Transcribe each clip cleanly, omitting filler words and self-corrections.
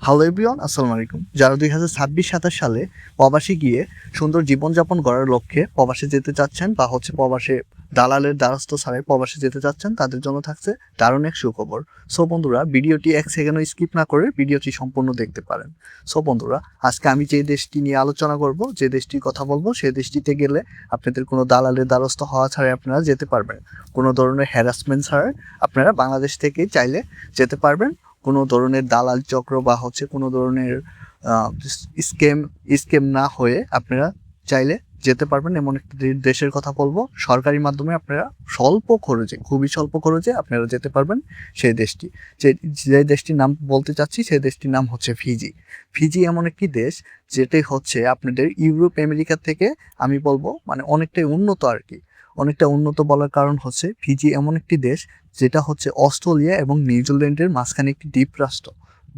Hello everyone, আসসালামু আলাইকুম। যারা 2026-27 সালে প্রবাসে গিয়ে সুন্দর জীবনযাপন গড়ার লক্ষ্যে প্রবাসে যেতে চাচ্ছেন বা প্রবাসে দালালের দ্বারস্থ ছাড়াই প্রবাসে যেতে চাচ্ছেন, তাদের জন্য থাকছে দারুণ এক সুখবর। সো বন্ধুরা, ভিডিওটি 1 সেকেন্ডও স্কিপ না করে ভিডিওটি সম্পূর্ণ দেখতে পারেন। সো বন্ধুরা, আজকে আমি যে দেশটি নিয়ে আলোচনা করব, যে দেশটির কথা বলবো, সেই দেশটিতে গেলে আপনাদের কোনো দালালের দ্বারস্থ হওয়া ছাড়াই আপনারা যেতে পারবেন। কোনো ধরনের হ্যারাসমেন্ট ছাড়াই আপনারা বাংলাদেশ থেকে চাইলে যেতে পারবেন। কোনো ধরনের দালাল চক্র বা কোনো ধরনের স্কেম না হয়ে আপনারা চাইলে যেতে পারবেন। এমন একটি দেশের কথা বলবো, সরকারি মাধ্যমে আপনারা খুবই স্বল্প খরচে আপনারা যেতে পারবেন সেই দেশটি। যে দেশটির নাম বলতে চাচ্ছি, সেই দেশটির নাম হচ্ছে ফিজি। ফিজি এমন একটি দেশ যেটি হচ্ছে আপনাদের ইউরোপ আমেরিকা থেকে আমি বলবো অনেকটাই উন্নত আর কি। অনেকটা উন্নত বলার কারণ হচ্ছে ফিজি এমন একটি দেশ যেটা হচ্ছে অস্ট্রেলিয়া এবং নিউজিল্যান্ডের মাঝখানে একটি দ্বীপরাষ্ট্র।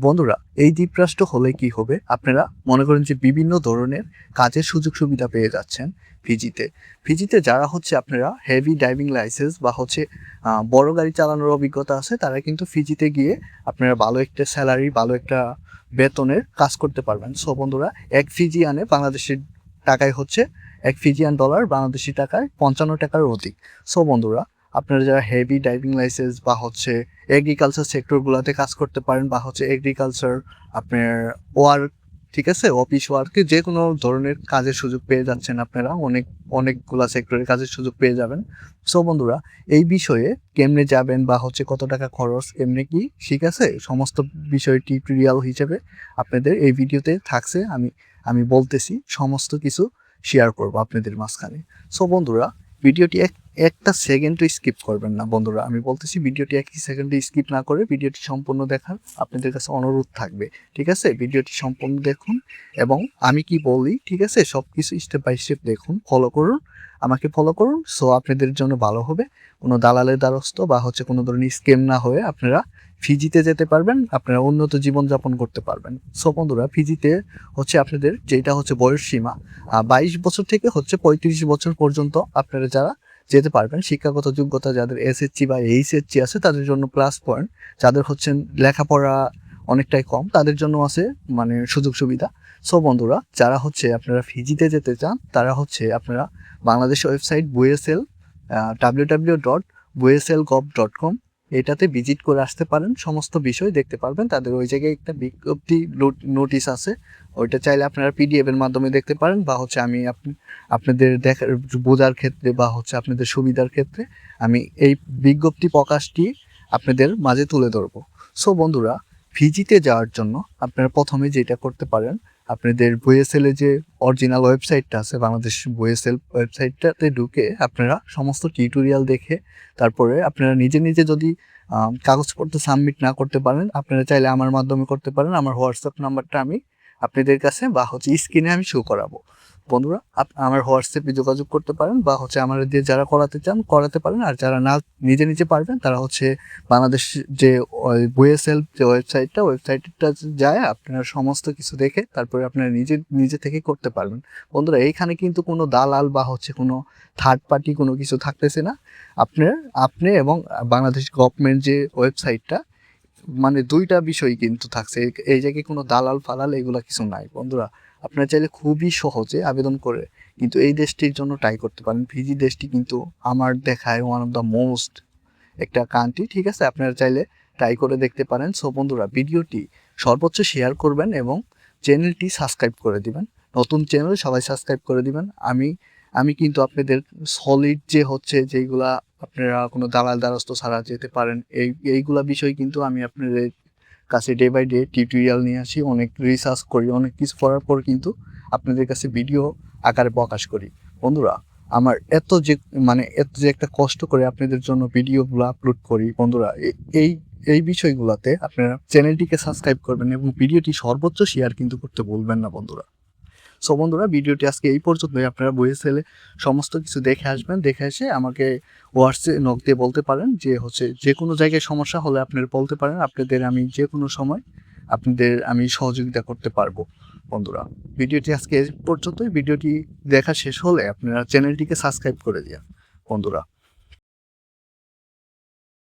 বন্ধুরা, এই দ্বীপরাষ্ট্র হলে কি হবে, আপনারা মনে করেন যে বিভিন্ন ধরনের কাজের সুযোগ সুবিধা পেয়ে যাচ্ছেন ফিজিতে যারা হচ্ছে আপনারা হেভি ড্রাইভিং লাইসেন্স বা বড় গাড়ি চালানোর অভিজ্ঞতা আছে, তারা কিন্তু ফিজিতে গিয়ে আপনারা ভালো একটা স্যালারি, ভালো একটা বেতনের কাজ করতে পারবেন। সো বন্ধুরা, এক ফিজিয়ান ডলার বাংলাদেশি টাকায় 55 টাকার অধিক। সো বন্ধুরা, আপনারা যারা হেভি ড্রাইভিং লাইসেন্স বা এগ্রিকালচার সেক্টরগুলোতে কাজ করতে পারেন বা এগ্রিকালচার আপনার ওয়ার্ক, ঠিক আছে, অফিস ওয়ার্কে যে কোনো ধরনের কাজের সুযোগ পেয়ে যাচ্ছেন আপনারা, অনেকগুলা সেক্টরের কাজের সুযোগ পেয়ে যাবেন। সো বন্ধুরা, এই বিষয়ে কেমনে যাবেন বা কত টাকা খরচ, কেমনে কি, ঠিক আছে, সমস্ত বিষয় টিউটোরিয়াল হিসেবে আপনাদের এই ভিডিওতে থাকছে। আমি বলতেছি, সমস্ত কিছু শেয়ার করবো আপনাদের মাঝখানে। সো বন্ধুরা, ভিডিওটি একটা সেকেন্ডও স্কিপ করবেন না। বন্ধুরা, আমি বলতেছি, ভিডিওটি 1 সেকেন্ডে স্কিপ না করে ভিডিওটি সম্পূর্ণ দেখার আপনাদের কাছে অনুরোধ থাকবে। ঠিক আছে, ভিডিওটি সম্পূর্ণ দেখুন এবং আমি কি বলি, ঠিক আছে, সব কিছু স্টেপ বাই স্টেপ দেখুন, আমাকে ফলো করুন। সো আপনাদের জন্য ভালো হবে। কোনো দালালের দ্বারস্থ বা কোনো ধরনের স্কেম না হয়ে আপনারা ফিজিতে যেতে পারবেন, আপনারা উন্নত জীবনযাপন করতে পারবেন। সো বন্ধুরা, ফিজিতে আপনাদের যেটা বয়স সীমা 22 বছর থেকে 35 বছর পর্যন্ত আপনারা যারা যেতে পারবেন। শিক্ষাগত যোগ্যতা যাদের এসএসসি বা এইচএসসি আছে তাদের জন্য প্লাস পয়েন্ট, যাদের লেখাপড়া অনেকটাই কম তাদের জন্য আছে সুযোগ সুবিধা। সো বন্ধুরা, যারা আপনারা ফিজিতে যেতে চান, তারা আপনারা বাংলাদেশ ওয়েবসাইট বুয়েসেল www.bueselgov.com এটাতে ভিজিট করে আসতে পারেন। সমস্ত বিষয় দেখতে পারবেন। তাদের ওই জায়গায় একটা বিজ্ঞপ্তি নোটিশ আছে, ওইটা চাইলে আপনারা পিডিএফ এর মাধ্যমে দেখতে পারেন বা আমি আপনাদের বোঝার ক্ষেত্রে বা আপনাদের সুবিধার ক্ষেত্রে আমি এই বিজ্ঞপ্তি প্রকাশটি আপনাদের মাঝে তুলে ধরবো। সো বন্ধুরা, ফিজিতে যাওয়ার জন্য আপনারা প্রথমে যেটা করতে পারেন, আপনাদের বুয়েসেল এর যে অরিজিনাল ওয়েবসাইটটা আছে, বাংলাদেশ বুয়েসেল ওয়েবসাইটটাতে ঢুকে আপনারা সমস্ত টিউটোরিয়াল দেখে তারপরে আপনারা নিজে যদি কাগজপত্র সাবমিট না করতে পারেন, আপনারা চাইলে আমার মাধ্যমে করতে পারেন। আমার হোয়াটসঅ্যাপ নাম্বারটা আমি আপনাদের কাছে বা স্ক্রিনে আমি শো করাবো। বন্ধুরা, আমার হোয়াটসঅ্যাপে যোগাযোগ করতে পারেন বা আমার দিয়ে যারা করাতে চান করাতে পারেন। আর যারা না নিজে পারবেন, তারা বাংলাদেশ যে বুয়েসেল যে ওয়েবসাইটটা যায় আপনারা সমস্ত কিছু দেখে তারপরে আপনারা নিজে থেকে করতে পারবেন। বন্ধুরা, এইখানে কিন্তু কোনো দালাল বা কোনো থার্ড পার্টি কোনো কিছু থাকতেছে না। আপনি এবং বাংলাদেশ গভর্নমেন্ট যে ওয়েবসাইটটা, দুইটা বিষয় কিন্তু থাকছে। এই জায়গায় কোনো দালাল ফালাল এগুলা কিছু নাই। বন্ধুরা, আপনারা চাইলে খুবই সহজে আবেদন করে কিন্তু এই দেশটির জন্য ট্রাই করতে পারেন। ফিজি দেশটি কিন্তু আমার দেখায় ওয়ান অফ দ্য মোস্ট একটা কান্ট্রি। ঠিক আছে, আপনারা চাইলে ট্রাই করে দেখতে পারেন। সো বন্ধুরা, ভিডিওটি সর্বোচ্চ শেয়ার করবেন এবং চ্যানেলটি সাবস্ক্রাইব করে দিবেন। নতুন চ্যানেল সবাই সাবস্ক্রাইব করে দিবেন। আমি কিন্তু আপনাদের সলিড যেগুলা আপনারা কোনো দালাল দ্বারস্থ ছাড়া যেতে পারেন, এইগুলা বিষয় কিন্তু আমি আপনাদের কাছে ডে বাই ডে টিউটোরিয়াল নিয়ে আসি, অনেক রিসার্চ করি, অনেক কিছু করার পর কিন্তু আপনাদের কাছে ভিডিও আকারে প্রকাশ করি। বন্ধুরা, আমার এত যে একটা কষ্ট করে আপনাদের জন্য ভিডিওগুলো আপলোড করি, বন্ধুরা, এই বিষয়গুলোতে আপনারা চ্যানেলটিকে সাবস্ক্রাইব করবেন এবং ভিডিওটি সর্বোচ্চ শেয়ার কিন্তু করতে ভুলবেন না। বন্ধুরা, সো বন্ধুরা, ভিডিওটি আজকে এই পর্যন্তই। আপনারা বুয়েসেলে সমস্ত কিছু দেখে আসবেন, দেখে এসে আমাকে হোয়াটসঅ্যাপে নক দিয়ে বলতে পারেন যে কোনো জায়গায় সমস্যা হলে আপনারা বলতে পারেন। আপনাদের আমি যে কোনো সময় আমি সহযোগিতা করতে পারবো। বন্ধুরা, ভিডিওটি আজকে এই পর্যন্তই। ভিডিওটি দেখা শেষ হলে আপনারা চ্যানেলটিকে সাবস্ক্রাইব করে দিন। বন্ধুরা।